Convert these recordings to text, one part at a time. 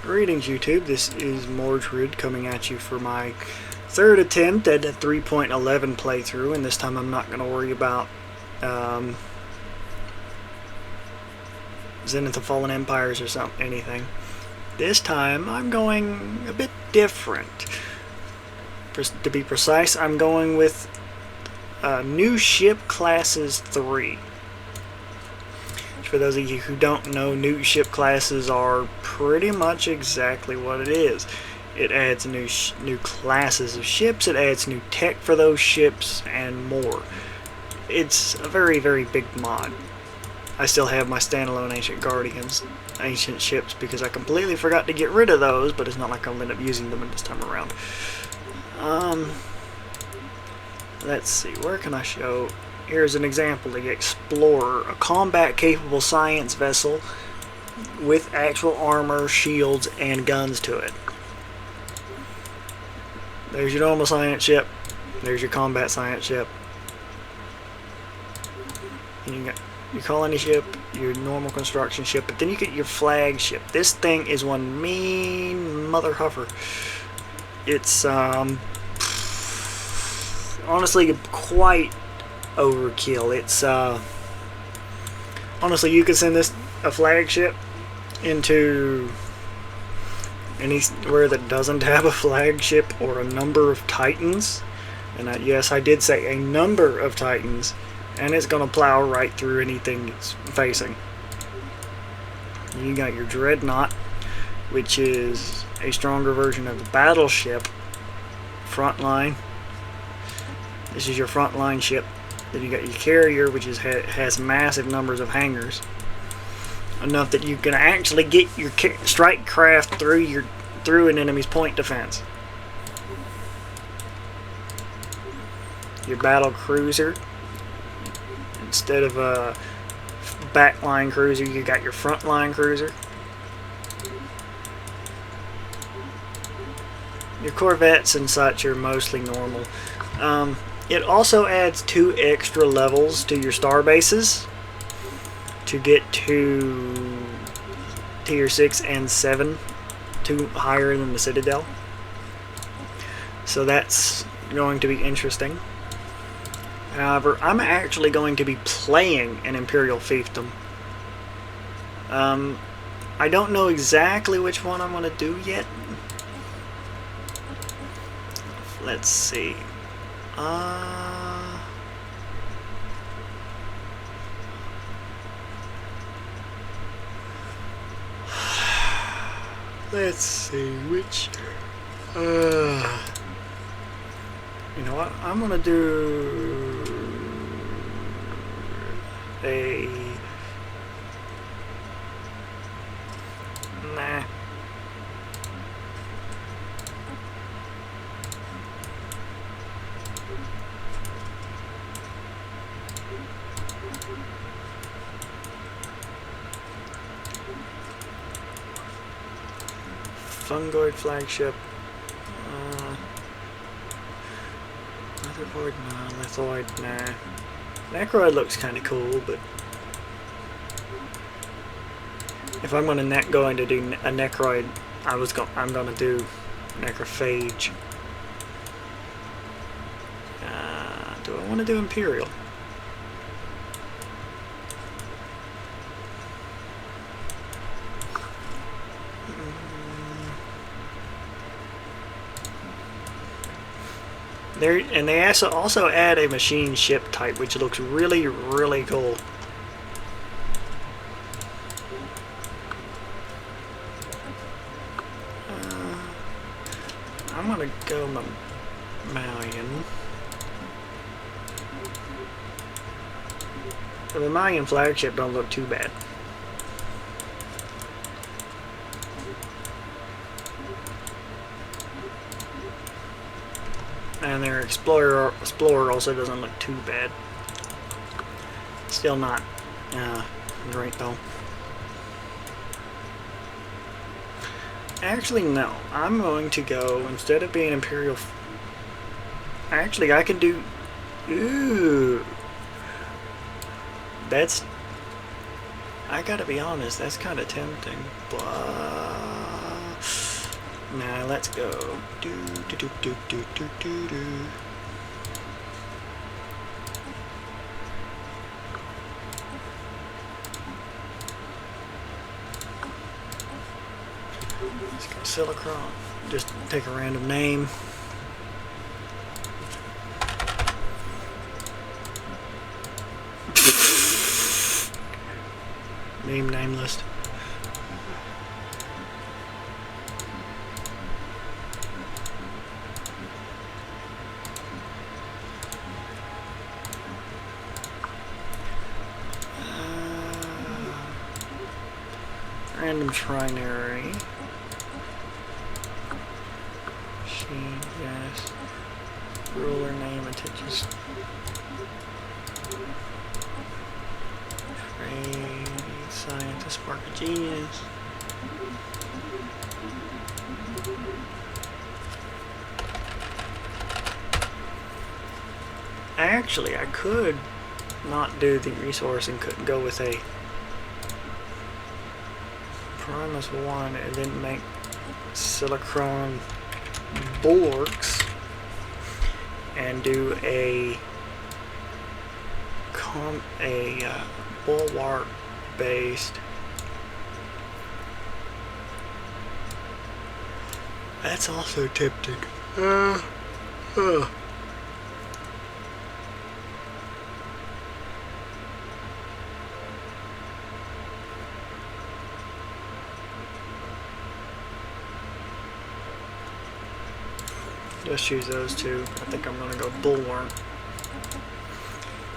Greetings YouTube, this is Mordred coming at you for my third attempt at a 3.11 playthrough, and this time I'm not going to worry about Zenith of Fallen Empires or anything. This time I'm going a bit different. To be precise, I'm going with New Ship Classes 3. For those of you who don't know, new ship classes are pretty much exactly what it is. It adds new classes of ships, it adds new tech for those ships, and more. It's a very, very big mod. I still have my standalone Ancient Guardians, ancient ships, because I completely forgot to get rid of those, but it's not like I'll end up using them this time around. Let's see, where can I show? Here's an example, the Explorer, a combat-capable science vessel with actual armor, shields, and guns to it. There's your normal science ship. There's your combat science ship. And you got your colony ship, your normal construction ship, but then you get your flagship. This thing is one mean mother huffer. It's honestly quite overkill. It's honestly, you could send this a flagship into anywhere that doesn't have a flagship or a number of Titans, and yes, I did say a number of Titans, and it's gonna plow right through anything it's facing. You got your Dreadnought, which is a stronger version of the battleship. Frontline. This is your frontline ship. Then you got your carrier, which has massive numbers of hangars, enough that you can actually get your strike craft through an enemy's point defense. Your battle cruiser, instead of a backline cruiser, you got your frontline cruiser. Your corvettes and such are mostly normal. It also adds 2 extra levels to your star bases to get to tier 6 and 7, 2 higher than the Citadel. So that's going to be interesting. However, I'm actually going to be playing an Imperial Fiefdom. I don't know exactly which one I'm going to do yet. Let's see. Let's see which. You know what? I'm gonna do a. Nah. Fungoid flagship. Motherboard, nah. Lithoid, nah. Necroid looks kind of cool, but if I'm gonna going to do a Necroid, I'm gonna do Necrophage. Do I want to do Imperial? And they also add a machine ship type, which looks really, really cool. I'm gonna go Mammalian. The Mammalian flagship don't look too bad. And their Explorer also doesn't look too bad. Still not great though. Actually, no. I'm going to go, instead of being Imperial. Actually, I can do. Ooh. That's I gotta be honest, that's kind of tempting, but Now let's go. Do do do do do do do do. Let's go Silicron. Just take a random name. Name nameless. Random trinary. Machine, yes. Ruler name, attention. Trade, scientist, spark of genius. Actually, I could not do the resource and could go with a Primus 1 and then make Silicron bulwarks and do a bulwark based. That's also tempting. Just choose those two. I think I'm gonna go bulwark.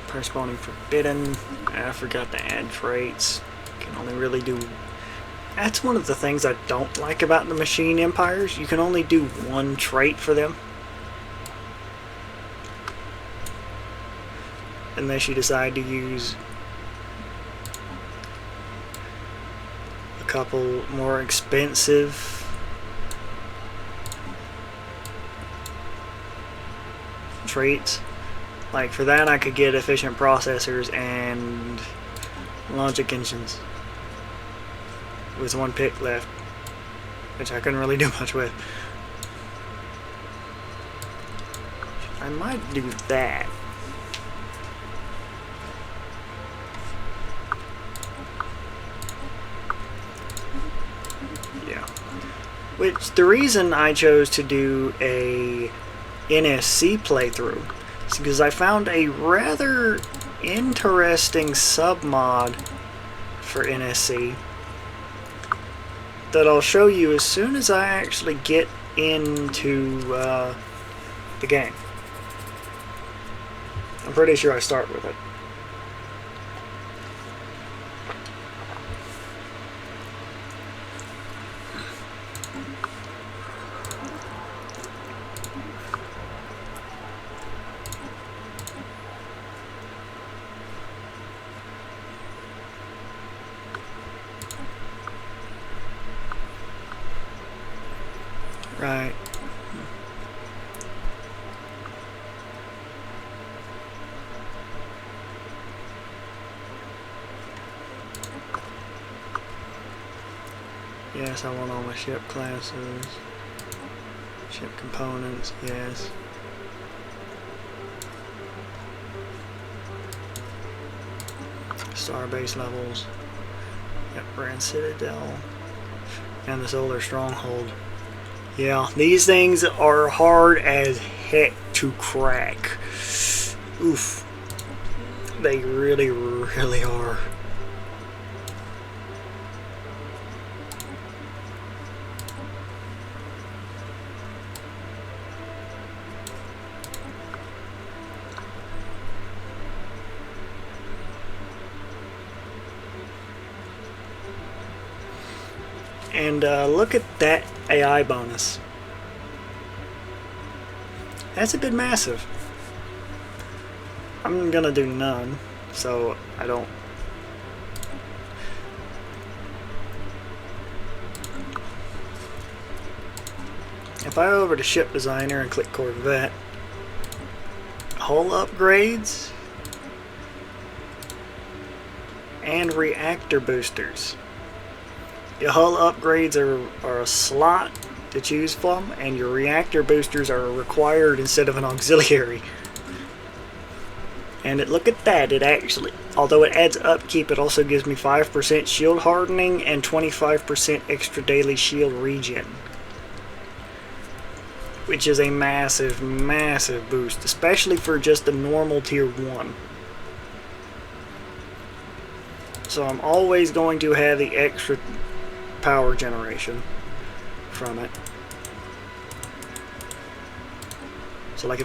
Corresponding forbidden. I forgot to add traits. Can only really do. That's one of the things I don't like about the machine empires. You can only do one trait for them. Unless you decide to use a couple more expensive traits. Like for that I could get efficient processors and logic engines with one pick left, which I couldn't really do much with. I might do that. Yeah. Which the reason I chose to do a NSC playthrough is because I found a rather interesting submod for NSC that I'll show you as soon as I actually get into the game. I'm pretty sure I start with it. Right. Yes, I want all my ship classes. Ship components, yes. Starbase levels. Yep, Grand Citadel. And the Solar Stronghold. Yeah, these things are hard as heck to crack. Oof. They really, really are. And look at that AI bonus. That's a bit massive. I'm gonna do none, so I don't. If I go over to Ship Designer and click Corvette, hull upgrades and reactor boosters. Your hull upgrades are a slot to choose from, and your reactor boosters are required instead of an auxiliary. And look at that, it actually, although it adds upkeep, it also gives me 5% shield hardening and 25% extra daily shield regen. Which is a massive, massive boost, especially for just the normal tier 1. So I'm always going to have the extra power generation from it. So like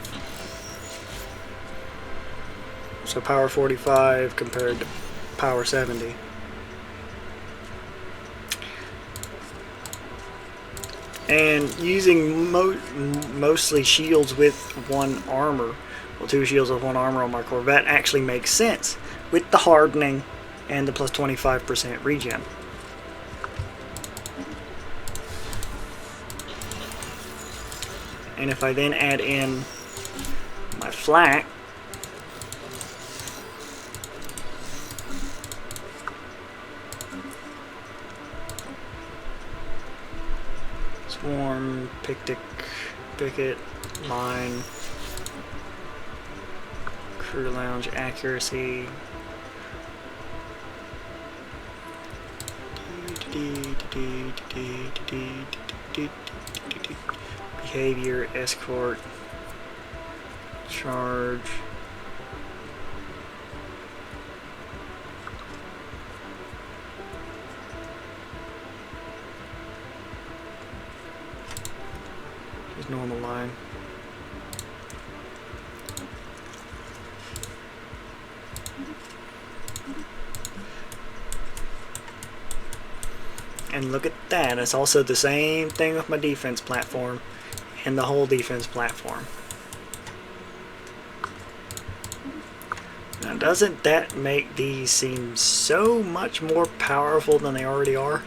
so power 45 compared to power 70. And using mostly shields with 1 armor, well, 2 shields with 1 armor on my Corvette actually makes sense with the hardening and the plus 25% regen. And if I then add in my flak, Swarm, Picket, Line, Crew Lounge, Accuracy, Behavior, Escort, Charge, just normal line. And look at that, it's also the same thing with my defense platform and the whole defense platform. Now doesn't that make these seem so much more powerful than they already are?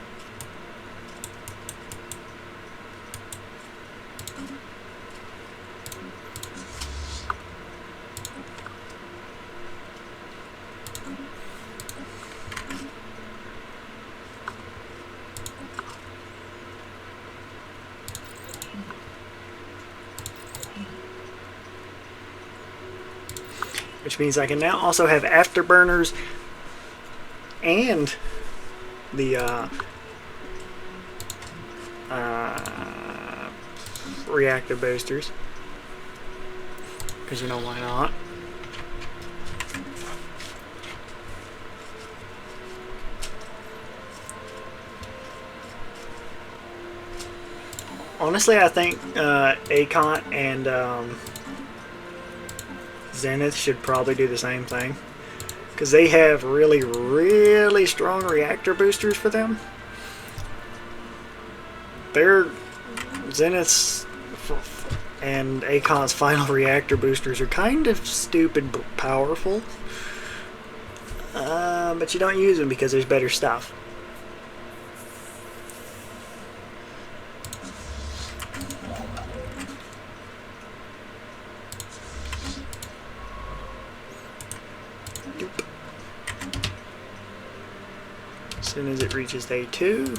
Which means I can now also have afterburners and the reactor boosters. Because you know why not? Honestly, I think Akon and Zenith should probably do the same thing, because they have really, really strong reactor boosters for them. Their Zenith's and Akon's final reactor boosters are kind of stupid but powerful, but you don't use them because there's better stuff. As soon as it reaches day 2,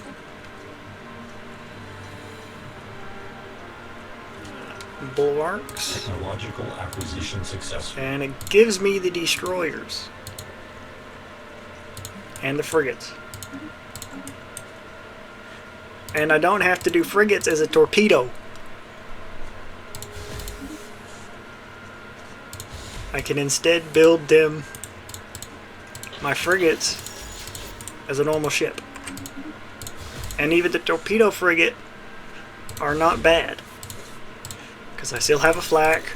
bulwarks, technological acquisition successful, and it gives me the destroyers and the frigates. And I don't have to do frigates as a torpedo. I can instead build them, my frigates, as a normal ship. And even the torpedo frigate are not bad, because I still have a flak.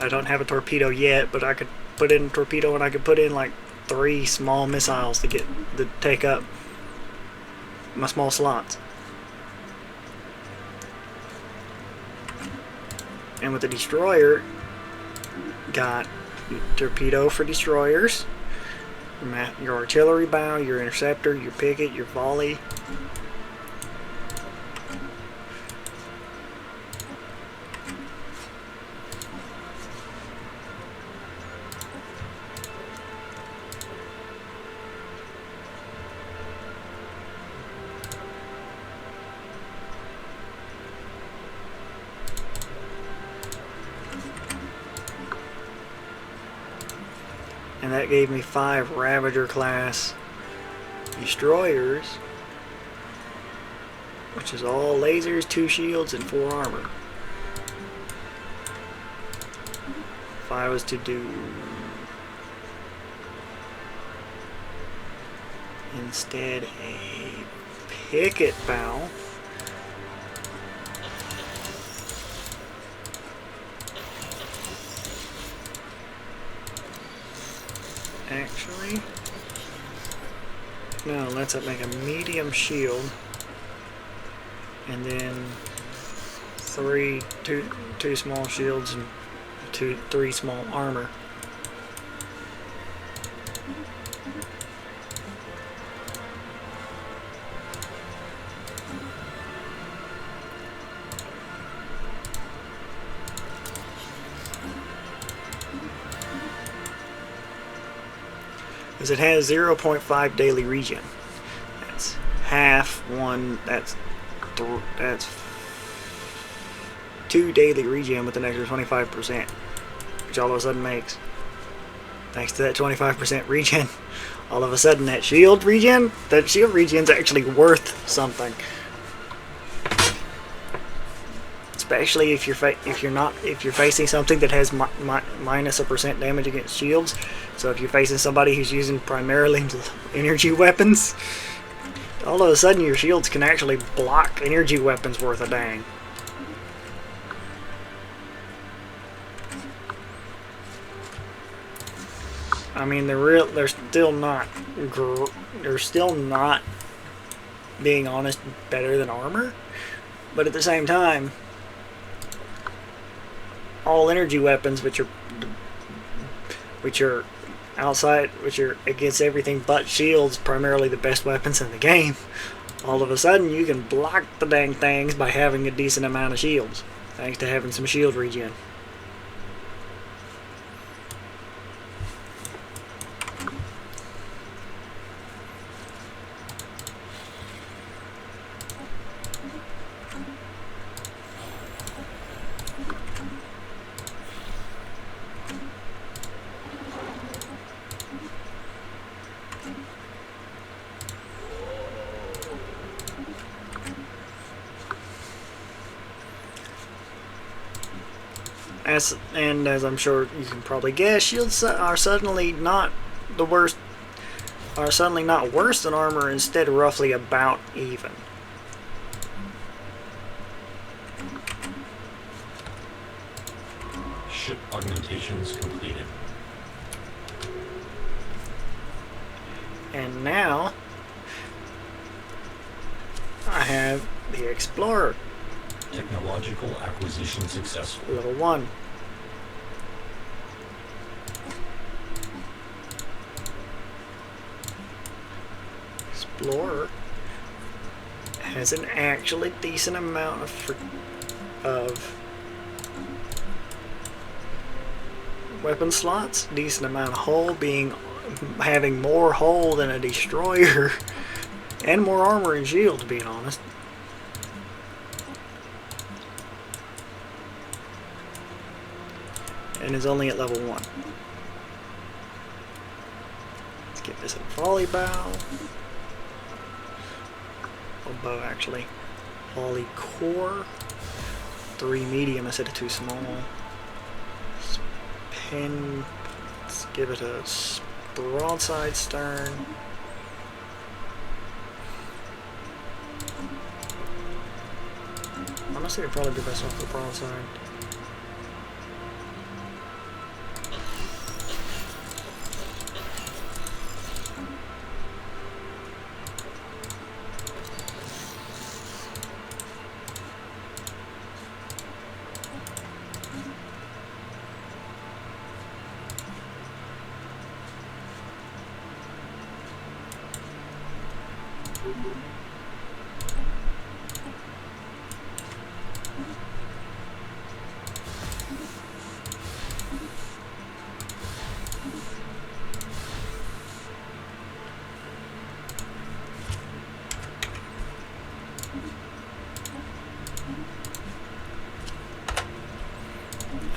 I don't have a torpedo yet, but I could put in a torpedo, and I could put in like 3 small missiles to take up my small slots. And with the destroyer, got torpedo for destroyers, your artillery bow, your interceptor, your picket, your volley. that gave me 5 Ravager class destroyers, which is all lasers, 2 shields, and 4 armor. If I was to do instead a picket bow, actually, no, let's make a medium shield, and then two small shields and 3 small armor. Because it has 0.5 daily regen. That's half one. That's 2 daily regen with an extra 25%, which all of a sudden makes, thanks to that 25% regen, all of a sudden that shield regen is actually worth something. Especially if you're facing something that has minus a percent damage against shields. So if you're facing somebody who's using primarily energy weapons, all of a sudden your shields can actually block energy weapons worth a dang. I mean, they're still not, being honest, better than armor, but at the same time, all energy weapons, which are against everything but shields, primarily the best weapons in the game, all of a sudden you can block the dang things by having a decent amount of shields, thanks to having some shield regen. As I'm sure you can probably guess, shields are suddenly not worse than armor, instead roughly about even. Ship augmentations completed. And now I have the Explorer. Technological acquisition successful. Level 1. Explorer has an actually decent amount of weapon slots, decent amount of hull, having more hull than a destroyer, and more armor and shield, to be honest. And is only at level 1. Let's get this a volley bow. Oh, bow actually. Volley core. 3 medium instead of 2 small. Pin. Let's give it a broadside stern. Honestly, it'd probably be best off the broadside.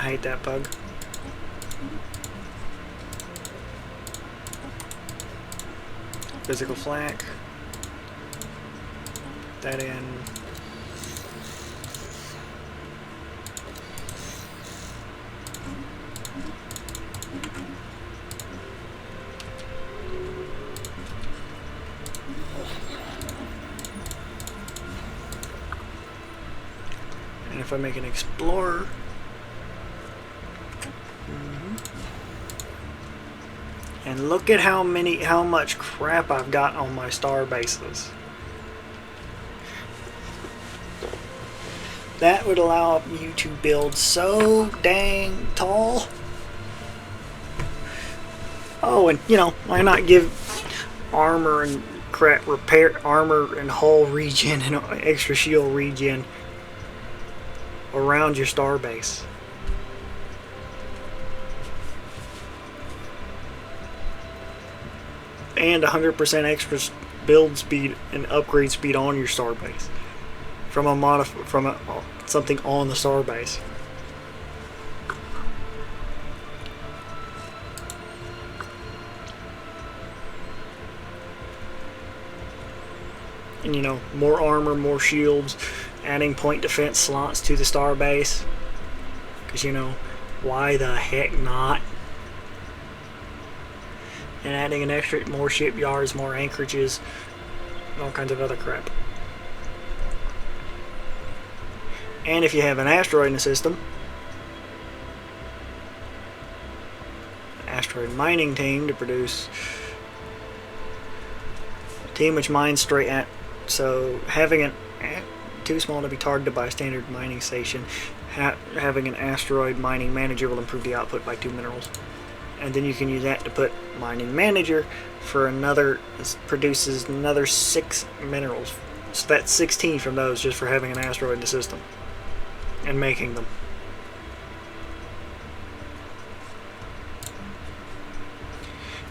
I hate that bug. Physical flak. Put that in. And if I make an explorer, and look at how much crap I've got on my star bases. That would allow you to build so dang tall. Oh, and you know, why not give armor and crap, repair armor and hull regen and extra shield regen around your star base? And 100% extra build speed and upgrade speed on your star base from something on the star base. And you know, more armor, more shields, adding point defense slots to the star base. Because you know, why the heck not? And adding an extra, more shipyards, more anchorages, and all kinds of other crap. And if you have an asteroid in the system, an asteroid mining team to produce a team which mines straight at. So having an too small to be targeted by a standard mining station, having an asteroid mining manager will improve the output by 2 minerals. And then you can use that to put mining manager for another, produces another 6 minerals. So that's 16 from those just for having an asteroid in the system and making them.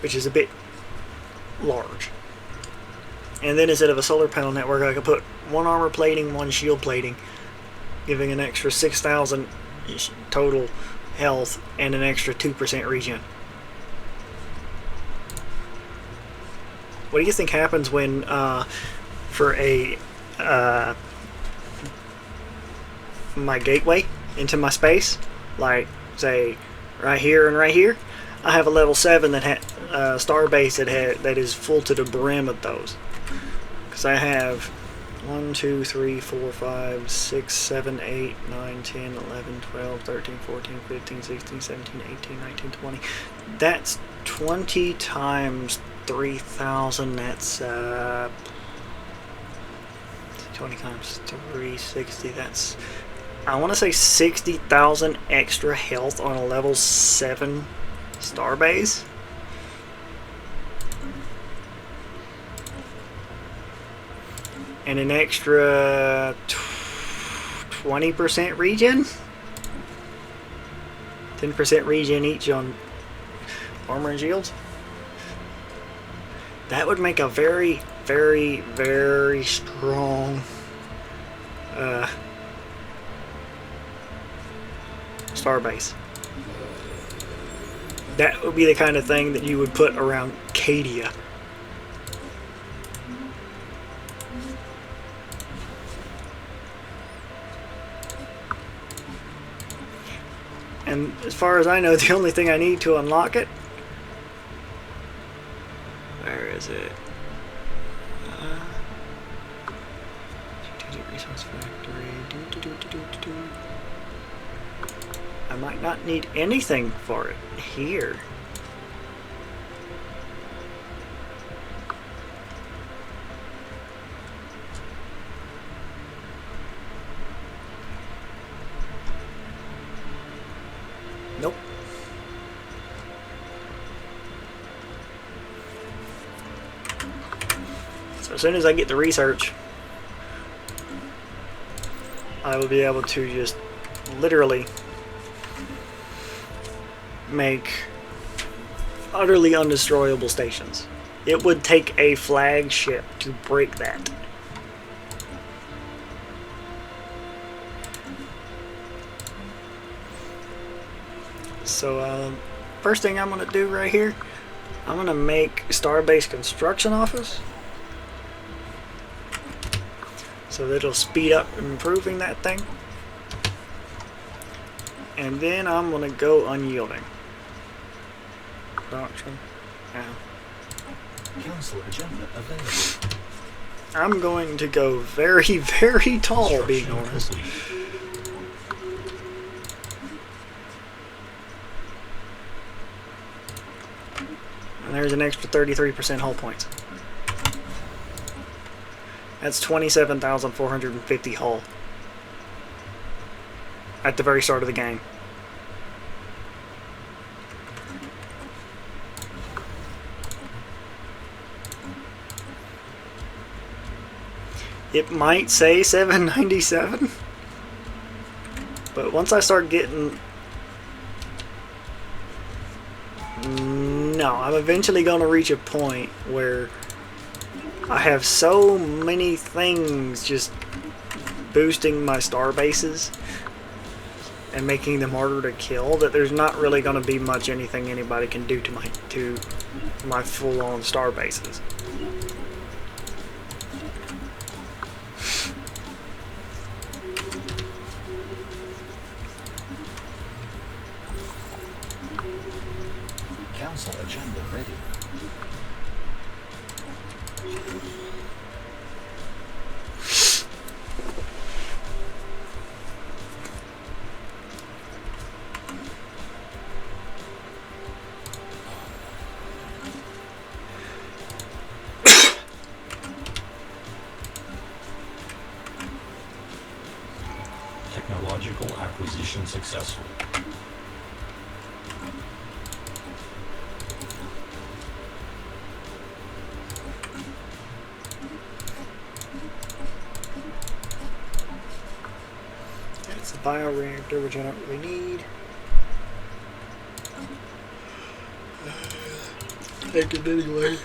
Which is a bit large. And then instead of a solar panel network, I could put 1 armor plating, 1 shield plating, giving an extra 6,000 total health and an extra 2% regen. What do you think happens when, for a my gateway into my space, like say right here and right here, I have a level 7 that had star base that is full to the brim of those. Because I have 1, 2, 3, 4, 5, 6, 7, 8, 9, 10, 11, 12, 13, 14, 15, 16, 17, 18, 19, 20. That's 20 times 3,000. That's 20 times 360. That's, I want to say 60,000 extra health on a level 7 star base. And an extra 20% regen? 10% regen each on armor and shields? That would make a very, very, very strong star base. That would be the kind of thing that you would put around Cadia. And as far as I know, the only thing I need to unlock it... Where is it? Strategic Resource Factory. I might not need anything for it here. Nope. So as soon as I get the research, I will be able to just literally make utterly undestroyable stations. It would take a flagship to break that. So first thing I'm going to do right here I'm gonna make Starbase Construction Office, so that it'll speed up improving that thing. And then I'm gonna go unyielding. Production. Council agenda available. I'm going to go very, very tall, being Construction honest. complete. And there's an extra 33% hull points. That's 27,450 hull at the very start of the game. It might say 797, but once I start getting... No, I'm eventually going to reach a point where I have so many things just boosting my star bases and making them harder to kill that there's not really going to be much anything anybody can do to my full-on star bases. Council agenda ready. Technological acquisition successful. It's the bioreactor, which I don't really need. Take it anyway.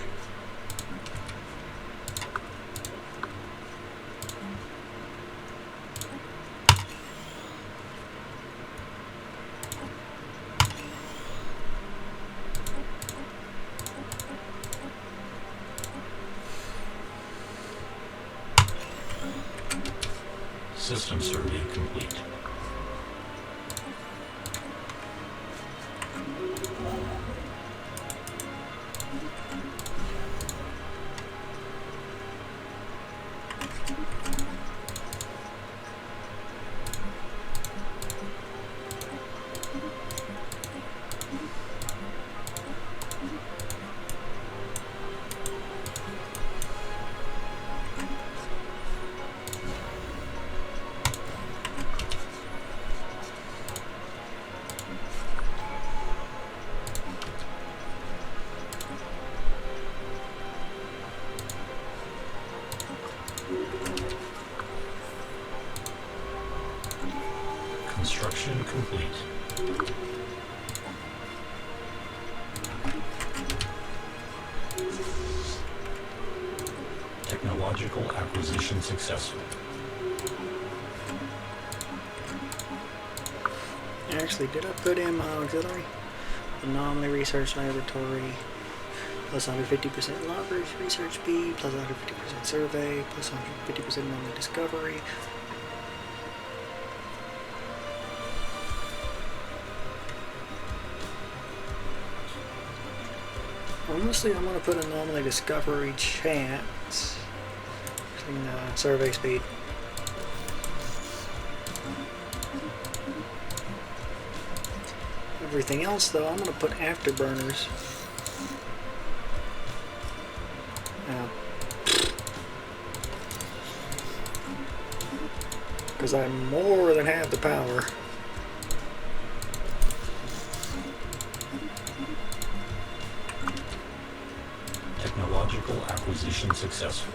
System survey complete. Construction complete. Technological acquisition successful. Actually, did I put in my auxiliary? Anomaly research laboratory, plus 150% log research speed, plus 150% survey, plus 150% anomaly discovery. Honestly, I'm going to put anomaly discovery chance in survey speed. Everything else, though, I'm going to put afterburners. Because I more than have the power. Technological acquisition successful.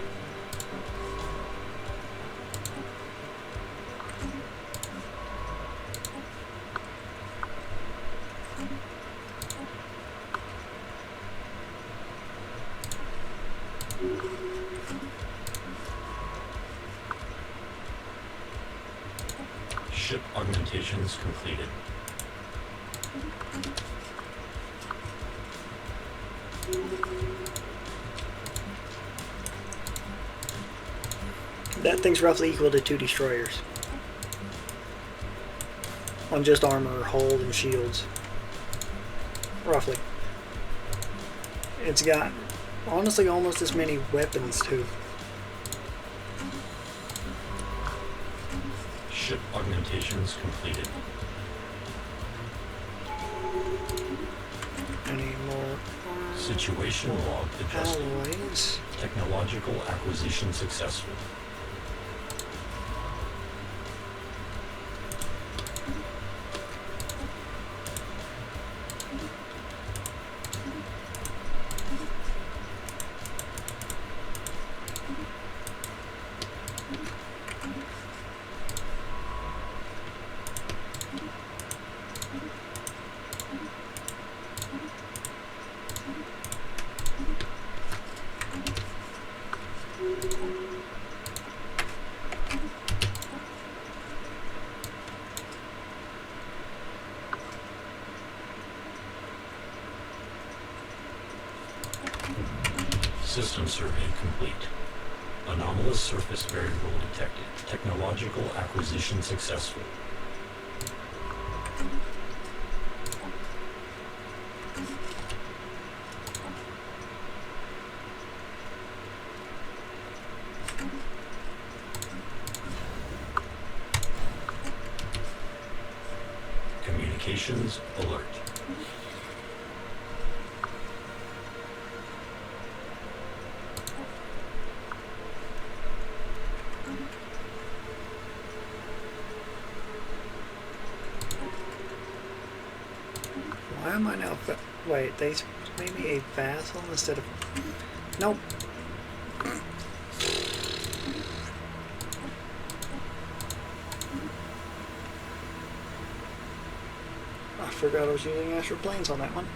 Ship augmentations completed. That thing's roughly equal to 2 destroyers. On just armor, hull, and shields. Roughly. It's got, honestly, almost as many weapons, too. Ship augmentations completed. Any more Situation log adjusted. alloys? Technological acquisition successful. System survey complete. Anomalous surface variable detected. Technological acquisition successful. Communications alert. Why am I now? Wait, they made me a vassal instead of. Nope. I forgot I was using astral planes on that one.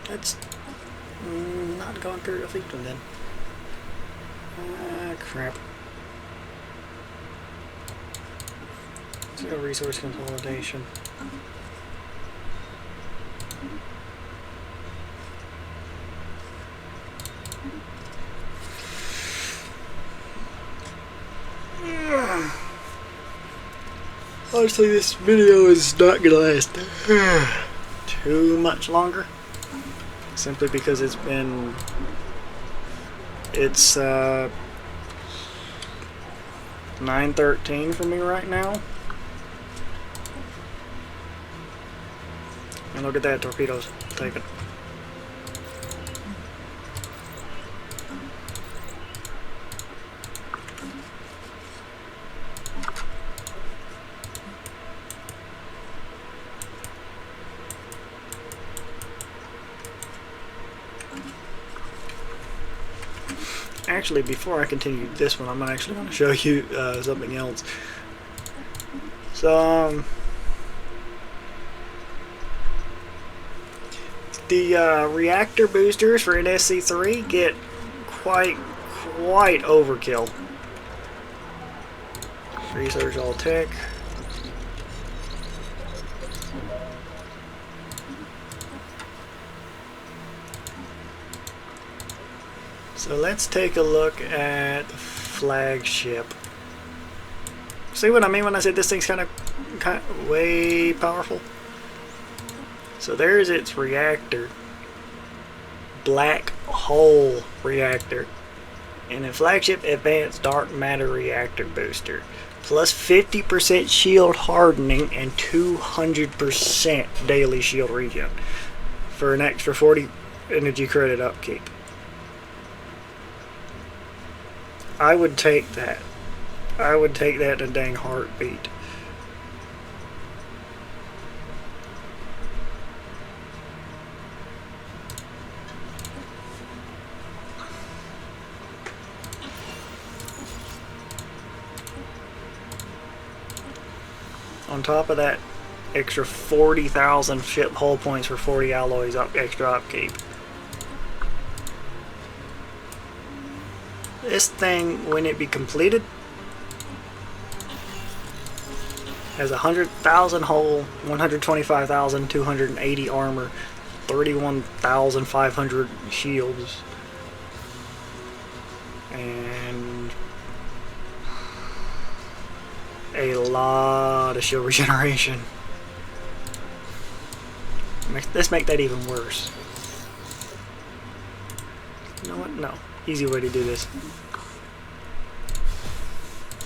That's not going through a fiefdom then. Crap. Let's go resource consolidation. Honestly, this video is not gonna last too much longer. Simply because it's 9:13 for me right now. And look at that, torpedoes. Take it. Actually, before I continue this one, I'm actually going to show you something else. So, the reactor boosters for NSC3 get quite overkill. Research all tech. So let's take a look at the flagship. See what I mean when I said this thing's kind of way powerful? So there's its reactor. Black hole reactor. And a flagship advanced dark matter reactor booster. Plus 50% shield hardening and 200% daily shield regen. For an extra 40 energy credit upkeep. I would take that. I would take that in a dang heartbeat. On top of that, extra 40,000 ship hull points for 40 alloys extra upkeep. This thing, when it be completed, Has 100,000 hull, 125,280 armor, 31,500 shields, and a lot of shield regeneration. Let's make that even worse. You know what? No. Easy way to do this.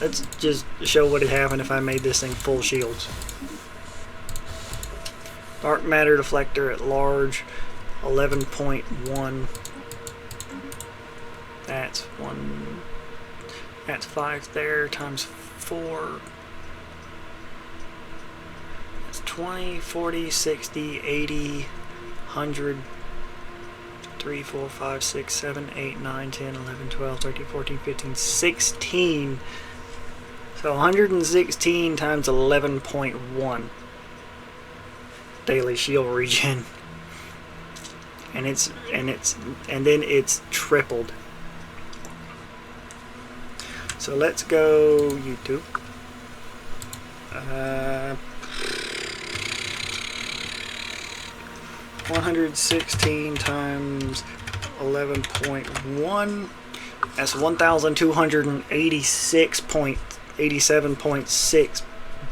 Let's just show what would happen if I made this thing full shields. Dark matter deflector at large, 11.1. That's 5 there times 4. That's 20, 40, 60, 80, 100, 3, 4, 5, 6, 7, 8, 9, 10, 11, 12, 13, 14, 15, 16. So 116 times 11.1 daily shield regen, and then it's tripled. So let's go YouTube. 116 times 11.1. That's 1,286.87.6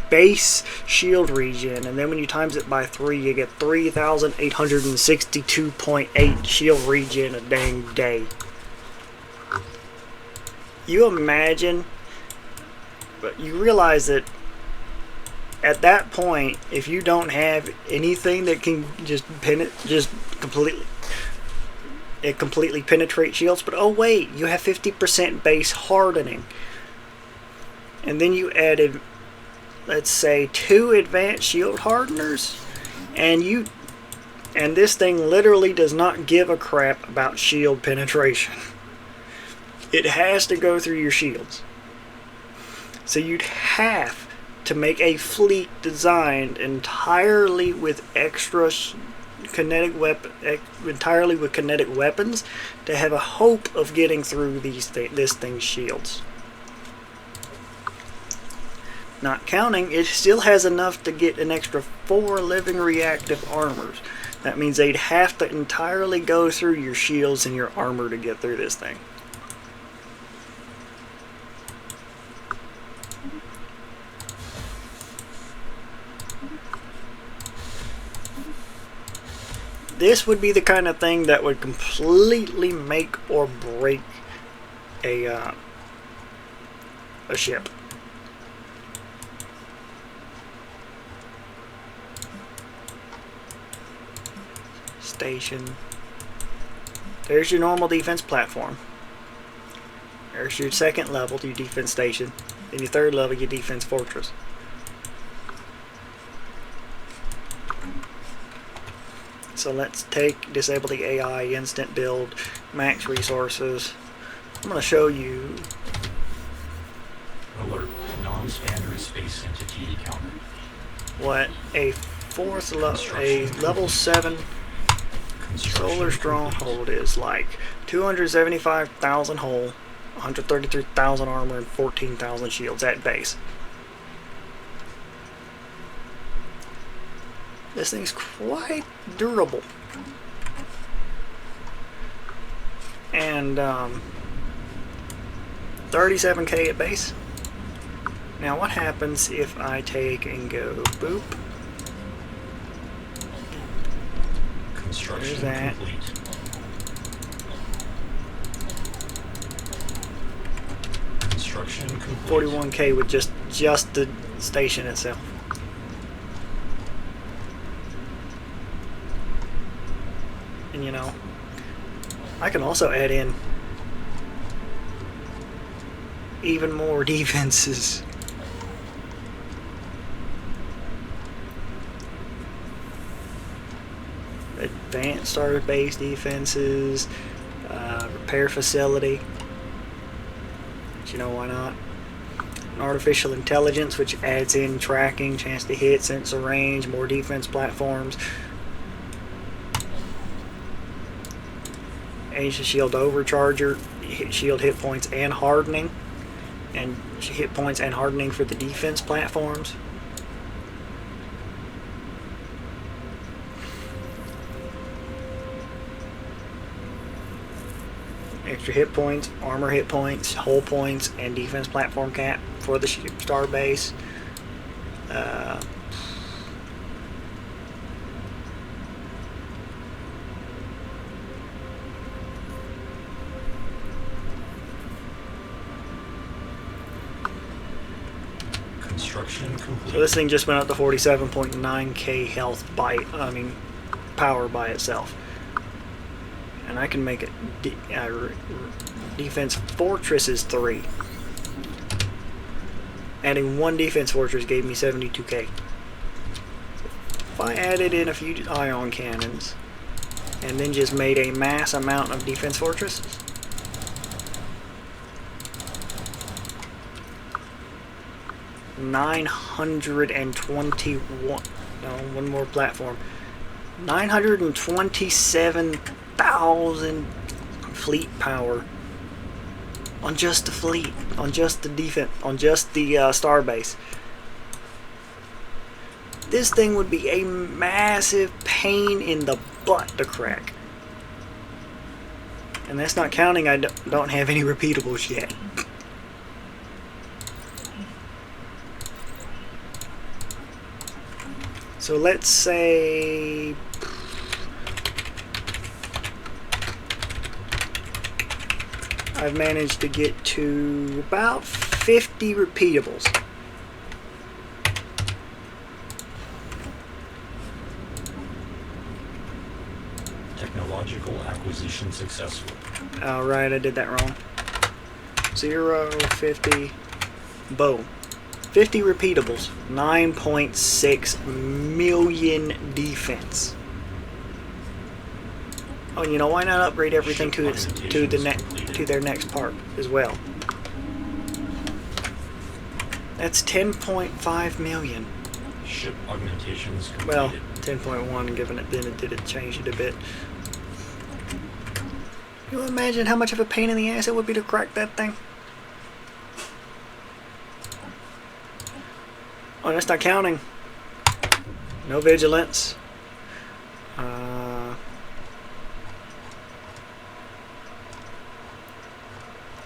base shield regen, and then when you times it by 3, you get 3,862.8 shield regen a dang day. You imagine, but you realize that at that point, if you don't have anything that can completely penetrate shields, but oh wait, you have 50% base hardening, and then you added, let's say, 2 advanced shield hardeners, and this thing literally does not give a crap about shield penetration. It has to go through your shields. So you'd have to make a fleet designed entirely with kinetic weapons to have a hope of getting through this thing's shields. Not counting, it still has enough to get an extra 4 living reactive armors. That means they'd have to entirely go through your shields and your armor to get through this thing. This would be the kind of thing that would completely make or break a ship. Station. There's your normal defense platform. There's your second level, your defense station. Then your third level, your defense fortress. So let's disable the AI, instant build, max resources. I'm going to show you. Alert, non-standard space entity encountered. What a level 7 solar stronghold is like. 275,000 hull, 133,000 armor, and 14,000 shields at base. This thing's quite durable. And 37k at base. Now what happens if I take and go boop? Construction There's that. complete. Construction complete. 41k with just the station itself. And you know, I can also add in even more defenses. Advanced starter-based defenses, repair facility. But you know, why not? An artificial intelligence, which adds in tracking, chance to hit, sensor range, more defense platforms. Ancient shield overcharger, shield hit points and hardening, and hit points and hardening for the defense platforms. extra hit points, armor hit points, hull points, and defense platform cap for the star base. Construction complete. So this thing just went up to 47.9k health power by itself. And I can make it defense fortress is 3. Adding 1 defense fortress gave me 72k. If I added in a few ion cannons and then just made a mass amount of defense fortresses, one more platform. 927,000 fleet power on just the fleet, on just the defense, on just the star base. This thing would be a massive pain in the butt to crack. And that's not counting I don't have any repeatables yet. So let's say I've managed to get to about 50 repeatables. Technological acquisition successful. Alright, I did that wrong. 0, 50, boom. 50 repeatables, 9.6 million defense. Oh, you know, why not upgrade everything to their next part as well? That's 10.5 million. Ship augmentations completed. Well, 10.1 given it then it did change it a bit. You imagine how much of a pain in the ass it would be to crack that thing? Oh, that's not counting. No vigilance.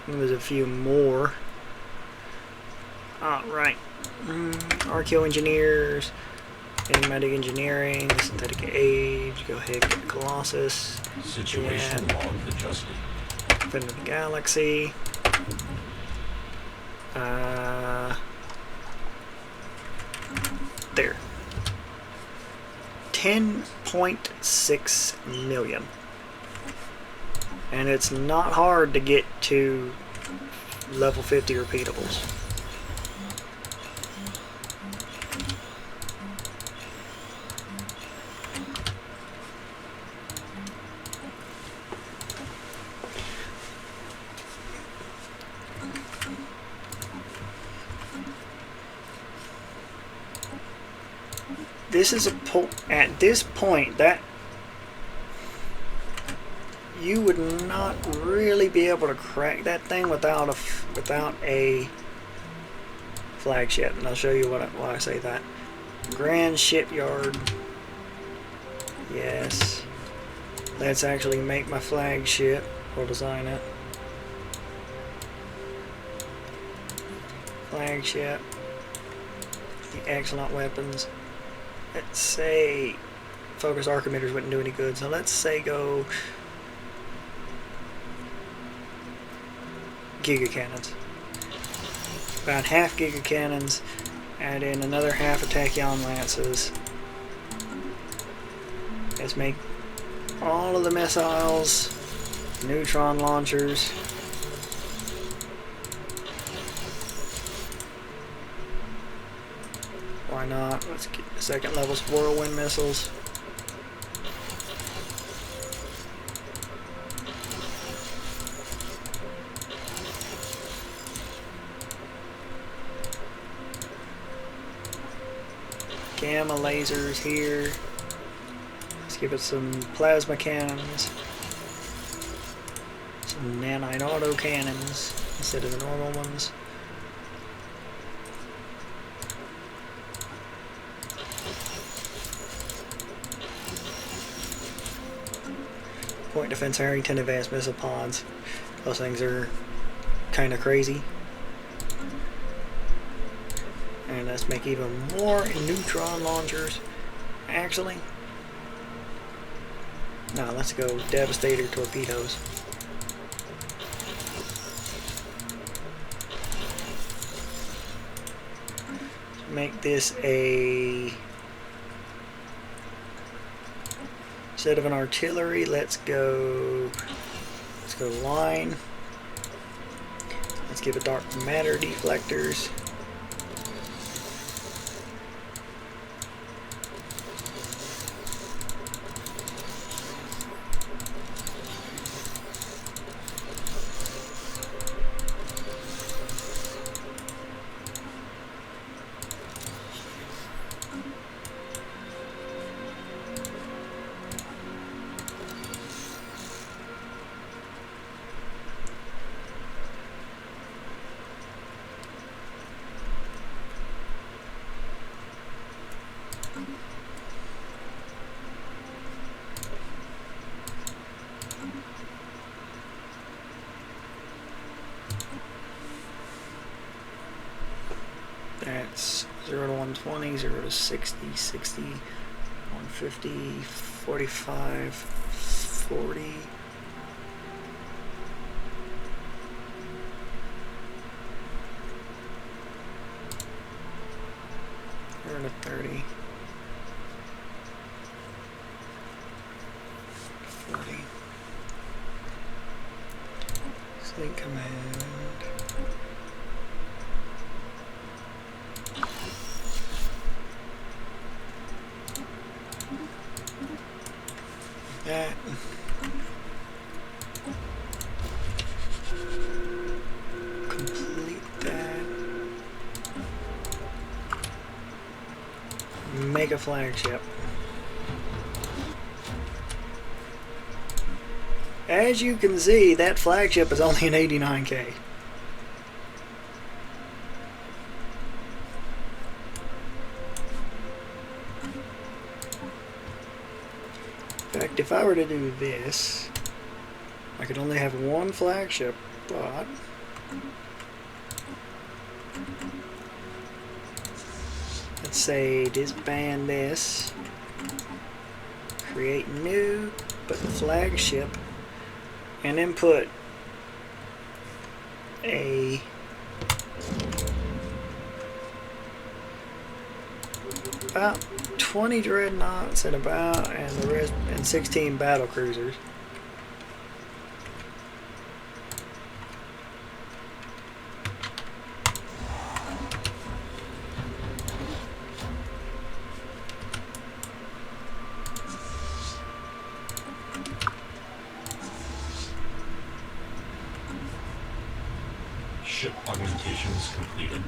There's a few more. Alright. Archeo engineers. Enigmatic engineering. Synthetic age. Go ahead and get the Colossus. Situation log adjusted. Defender of the Galaxy. There. 10.6 million. And it's not hard to get to level 50 repeatables. This is at this point that you would not really be able to crack that thing without a flagship, and I'll show you why I say that. Grand Shipyard. Yes. Let's actually make my flagship. We'll design it. Flagship. The excellent weapons. Let's say focus arc emitters wouldn't do any good, so let's say go giga cannons. About half giga cannons, add in another half of tachyon lances. Let's make all of the missiles, neutron launchers. Why not? Let's get the second level whirlwind missiles. Gamma lasers here. Let's give it some plasma cannons. Some nanite auto cannons instead of the normal ones. Point defense Harrington advanced missile pods. Those things are kind of crazy. And let's make even more neutron launchers. Actually, no, let's go Devastator torpedoes. Make this a, instead of an artillery, let's go line. Let's give it dark matter deflectors. That's 0 to 120, 0 to 60, 60, 150, 45, 40. Zero to 30. 40. Sleep command. That. Complete that. Make a flagship. As you can see, that flagship is only an 89K. In fact, if I were to do this, I could only have one flagship, but let's say disband this, create new, put the flagship, and then put a about 20 dreadnoughts and the rest, and 16 battle cruisers. Ship augmentations completed.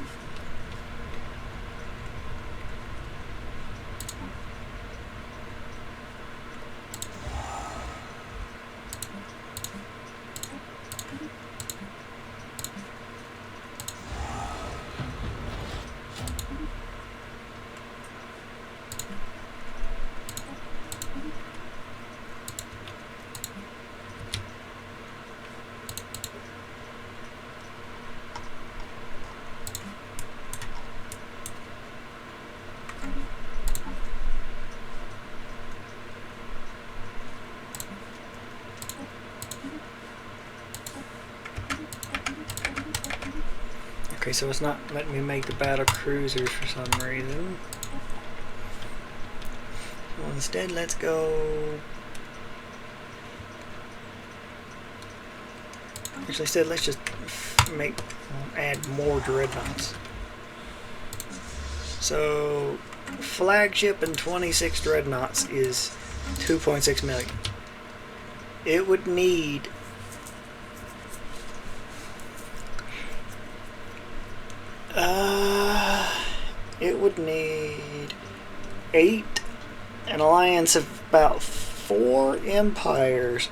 Okay, so it's not letting me make the battle cruisers for some reason. Well, instead, let's go. Actually, instead, let's just add more dreadnoughts. So, flagship and 26 dreadnoughts is 2.6 million. It would need an alliance of about 4 empires,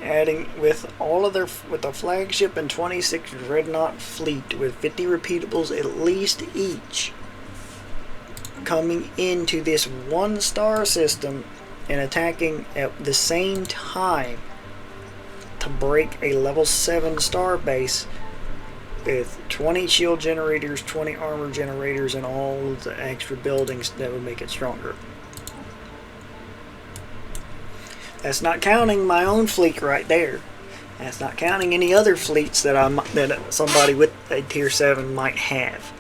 adding with all of with a flagship and 26 dreadnought fleet with 50 repeatables at least each, coming into this one star system and attacking at the same time to break a level 7 star base with 20 shield generators, 20 armor generators, and all the extra buildings that would make it stronger. That's not counting my own fleet right there. That's not counting any other fleets that that somebody with a tier 7 might have.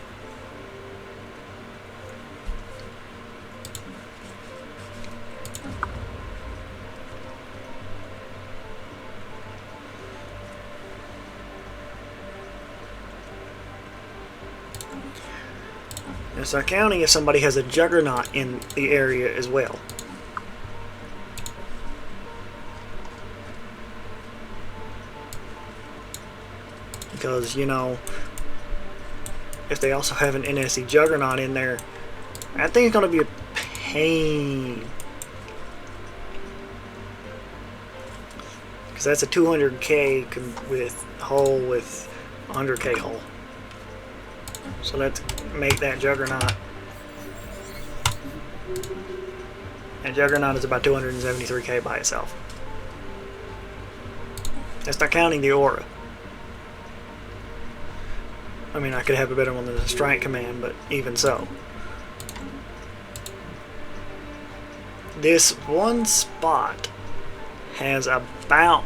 It's not counting if somebody has a juggernaut in the area as well. Because, you know, if they also have an NSC juggernaut in there, I think it's going to be a pain. Because that's a 200k with hull with 100k hull. So let's make that juggernaut. And juggernaut is about 273k by itself. That's not counting the aura. I mean, I could have a better one than the strike command, but even so. This one spot has about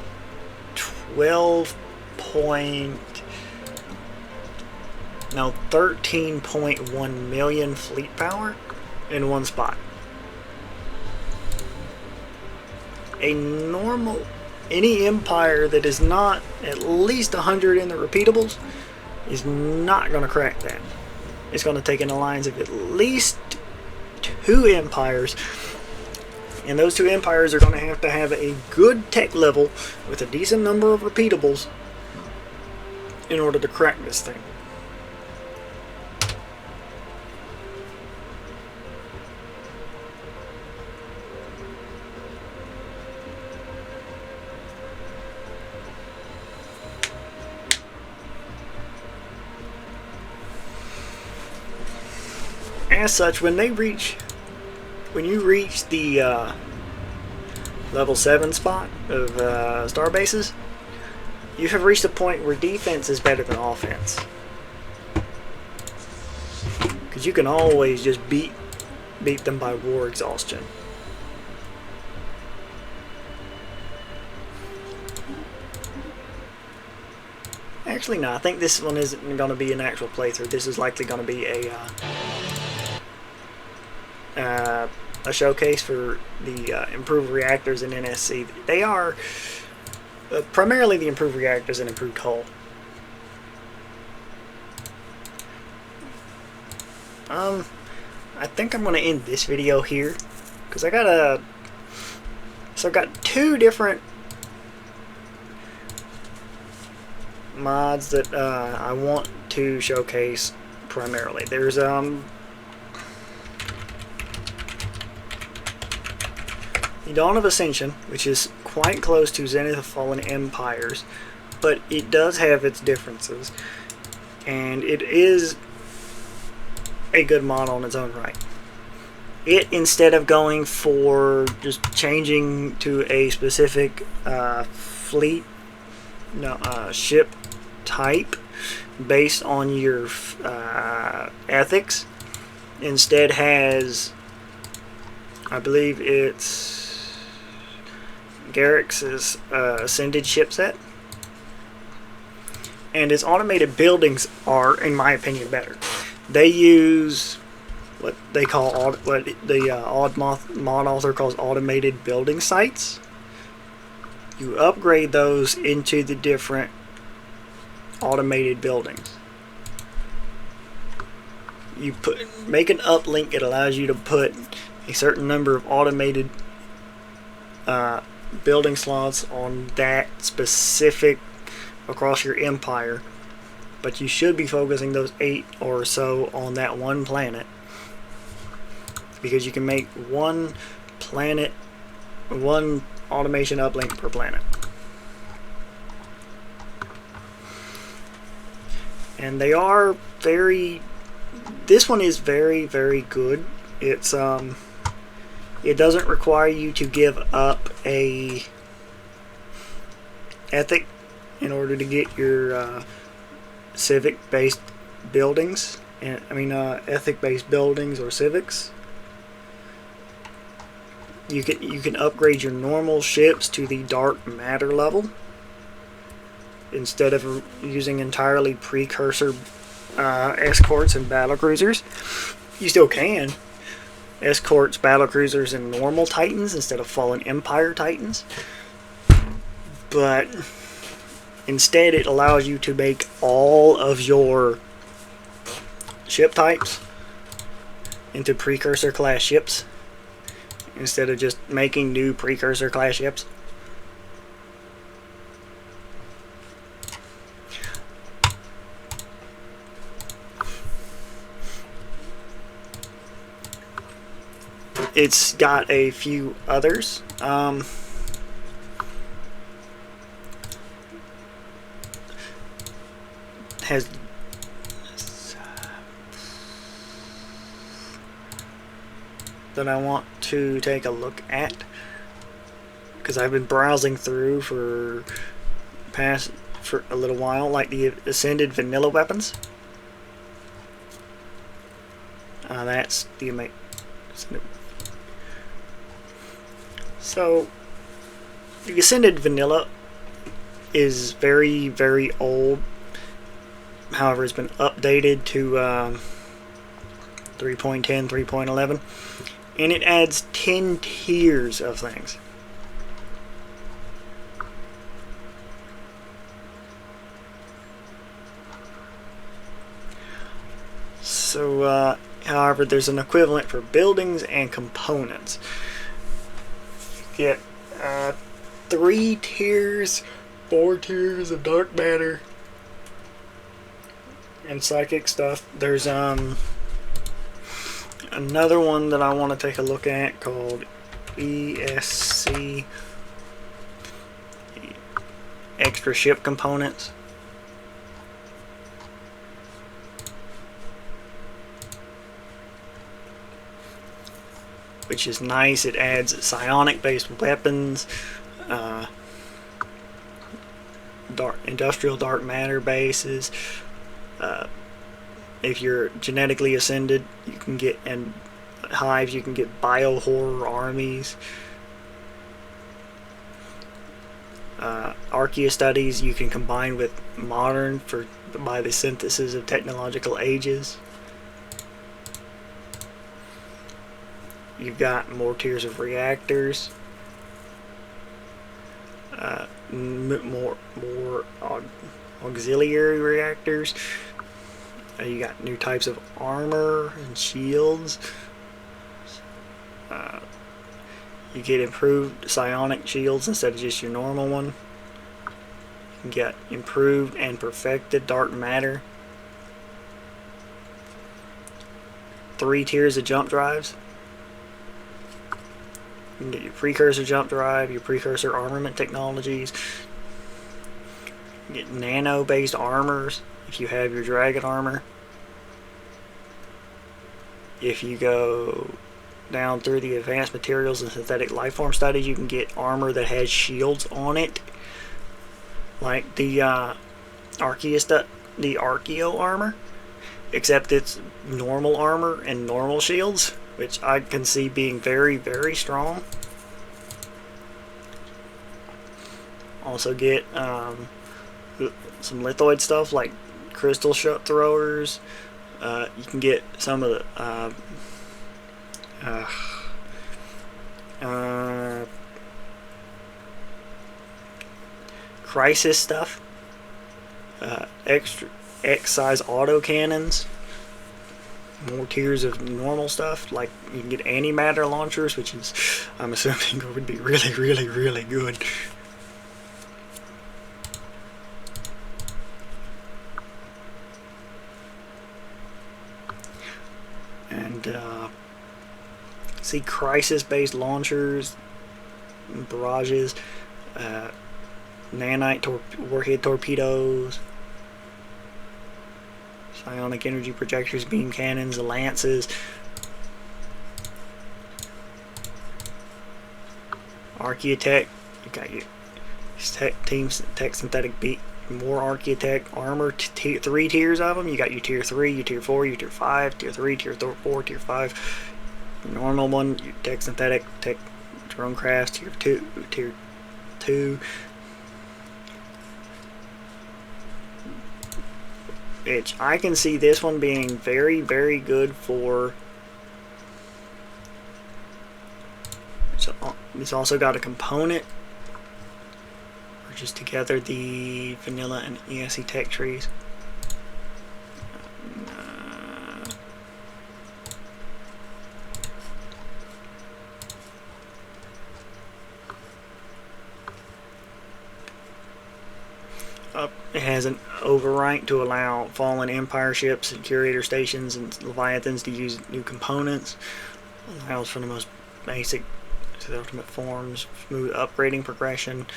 13.1 million fleet power in one spot. Any empire that is not at least 100 in the repeatables is not going to crack that. It's going to take an alliance of at least 2 empires, and those 2 empires are going to have a good tech level with a decent number of repeatables in order to crack this thing. As such, when you reach the level 7 spot of star bases, you have reached a point where defense is better than offense. Because you can always just beat them by war exhaustion. Actually, no, I think this one isn't going to be an actual playthrough. This is likely going to be a showcase for the improved reactors in NSC. They are primarily the improved reactors and improved hull. I think I'm going to end this video here because I've got 2 different mods that I want to showcase primarily. There's the Dawn of Ascension, which is quite close to Zenith of Fallen Empires, but it does have its differences, and it is a good mod on its own right. It, instead of going for just changing to a specific ship type based on your ethics, instead has, I believe it's Garrix's Ascended ship set, and its automated buildings are, in my opinion, better. They use what they call what the mod author calls automated building sites. You upgrade those into the different automated buildings. You make an uplink. It allows you to put a certain number of automated building slots on that specific across your empire, but you should be focusing those 8 or so on that one planet, because you can make one automation uplink per planet. And they are this one is very, very good. It's it doesn't require you to give up a ethic in order to get your civic-based buildings. And ethic-based buildings or civics. You can upgrade your normal ships to the dark matter level instead of using entirely precursor escorts and battlecruisers. You still can. Escorts, battlecruisers, and normal Titans instead of fallen Empire Titans. But instead it allows you to make all of your ship types into precursor class ships instead of just making new precursor class ships. It's got a few others. Has that I want to take a look at because I've been browsing through for a little while, like the Ascended vanilla weapons. That's the So the Ascended vanilla is very, very old. However, it's been updated to 3.10, 3.11, and it adds 10 tiers of things. So, however, there's an equivalent for buildings and components. You get 3 tiers, 4 tiers of dark matter and psychic stuff. There's another one that I want to take a look at called ESC, extra ship components. Which is nice. It adds psionic based weapons, industrial dark matter bases. If you're genetically ascended, you can get, and hives, you can get bio-horror armies. Archaea studies you can combine with modern by the synthesis of technological ages. You've got more tiers of reactors, more auxiliary reactors. You got new types of armor and shields. You get improved psionic shields instead of just your normal one. You can get improved and perfected dark matter. 3 tiers of jump drives. You can get your precursor jump drive, your precursor armament technologies. You get nano-based armors if you have your dragon armor. If you go down through the advanced materials and synthetic lifeform studies, you can get armor that has shields on it, like the Archaeo armor, except it's normal armor and normal shields, which I can see being very, very strong. Also get some lithoid stuff like crystal shot throwers. You can get some of the crisis stuff. Extra X-size autocannons. More tiers of normal stuff, like you can get antimatter launchers, which is, I'm assuming, would be really, really, really good. And see crisis-based launchers, barrages, nanite warhead torpedoes, psionic energy projectors, beam cannons, lances, Archaea tech. You got your Team Tech Synthetic Beat. More Architect Armor, 3 tiers of them. You got your tier 3, your tier 4, your tier 5, tier 3, tier 4, tier 5. Normal one, your Tech Synthetic, Tech Drone Crafts, tier 2. Which I can see this one being very, very good for. So it's also got a component. Just together the vanilla and ESC tech trees. It has an overwrite to allow fallen Empire ships and Curator stations and Leviathans to use new components. Allows for the most basic to the ultimate forms, smooth upgrading progression.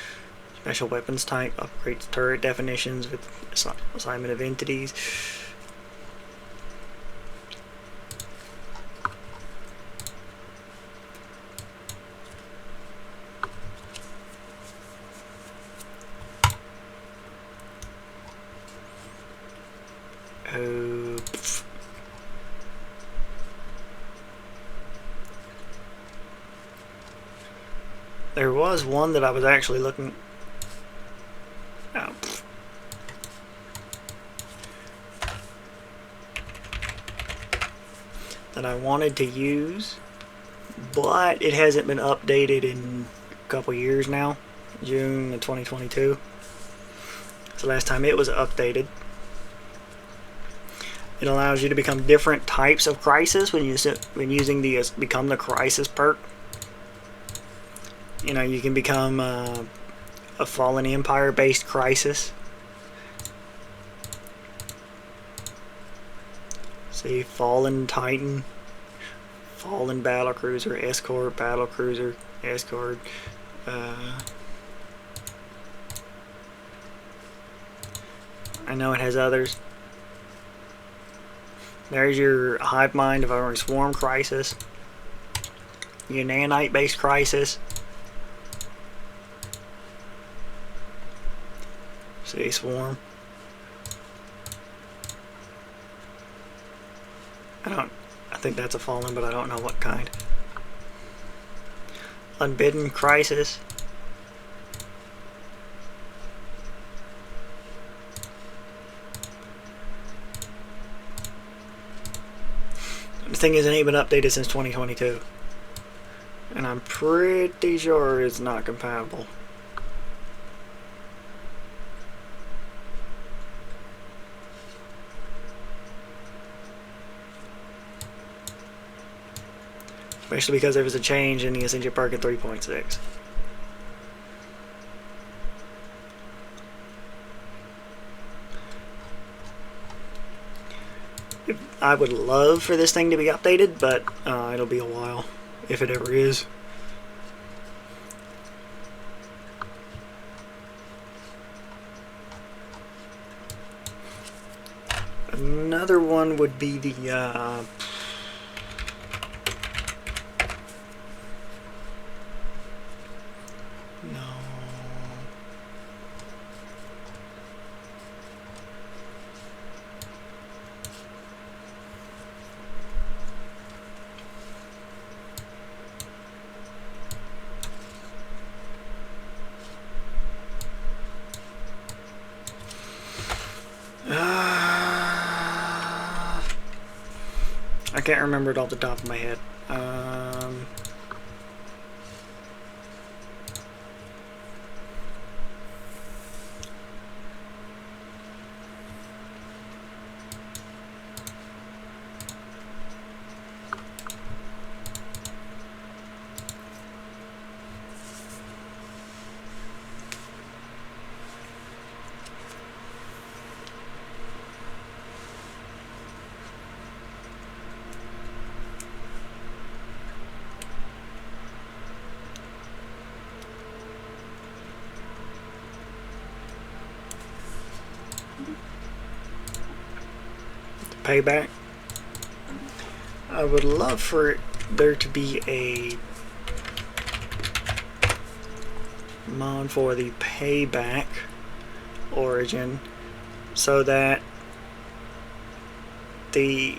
Special weapons type upgrades turret definitions with assignment of entities. There was one that I was actually looking. That I wanted to use, but it hasn't been updated in a couple years now. June of 2022. It's the last time it was updated. It allows you to become different types of crisis when using the become the crisis perk. You know, you can become a Fallen Empire based crisis. See, Fallen Titan, Fallen Battlecruiser, Escort, Battlecruiser, Escort. I know it has others. There's your Hive Mind Devouring Swarm Crisis. Your Nanite based Crisis. See, Swarm. I think that's a Fallen, but I don't know what kind. Unbidden Crisis. The thing is, it ain't been updated since 2022. And I'm pretty sure it's not compatible. Especially because there was a change in the Essential Perk at 3.6. I would love for this thing to be updated, but it'll be a while, if it ever is. Another one would be the I can't remember it off the top of my head. Payback. I would love for there to be a mod for the payback origin so that the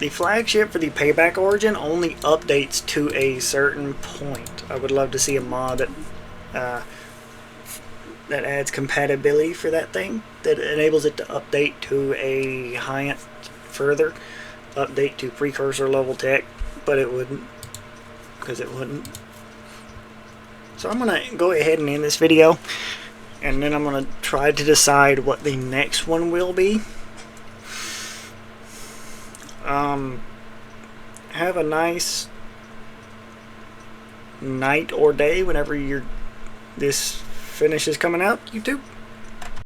flagship for the payback origin only updates to a certain point. I would love to see a mod that adds compatibility for that thing, that enables it to update to a high-end further, update to precursor level tech, but it wouldn't, because it wouldn't. So I'm going to go ahead and end this video, and then I'm going to try to decide what the next one will be. Have a nice night or day whenever this finishes coming out, YouTube.